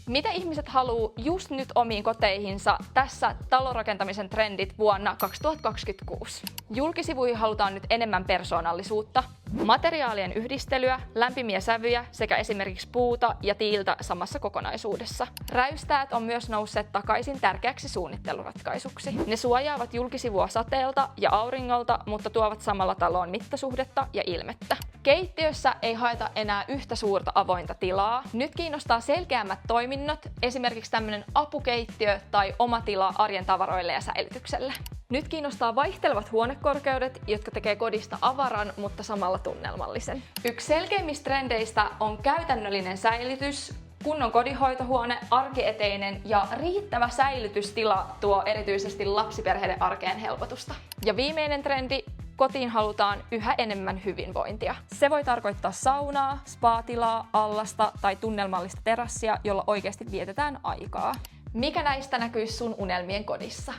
Mitä ihmiset haluaa just nyt omiin koteihinsa tässä talonrakentamisen trendit vuonna 2026? Julkisivuihin halutaan nyt enemmän persoonallisuutta, materiaalien yhdistelyä, lämpimiä sävyjä sekä esimerkiksi puuta ja tiiltä samassa kokonaisuudessa. Räystäät on myös nousseet takaisin tärkeäksi suunnitteluratkaisuksi. Ne suojaavat julkisivua sateelta ja auringolta, mutta tuovat samalla taloon mittasuhdetta ja ilmettä. Keittiössä ei haeta enää yhtä suurta avointa tilaa. Nyt kiinnostaa selkeämmät toiminnot, esimerkiksi tämmöinen apukeittiö tai oma tila arjen tavaroille ja säilytykselle. Nyt kiinnostaa vaihtelevat huonekorkeudet, jotka tekee kodista avaran, mutta samalla tunnelmallisen. Yksi selkeimmistä trendeistä on käytännöllinen säilytys, kunnon kodinhoitohuone, arkieteinen ja riittävä säilytystila tuo erityisesti lapsiperheiden arkeen helpotusta. Ja viimeinen trendi, kotiin halutaan yhä enemmän hyvinvointia. Se voi tarkoittaa saunaa, spa-tilaa, allasta tai tunnelmallista terassia, jolla oikeasti vietetään aikaa. Mikä näistä näkyisi sun unelmien kodissa?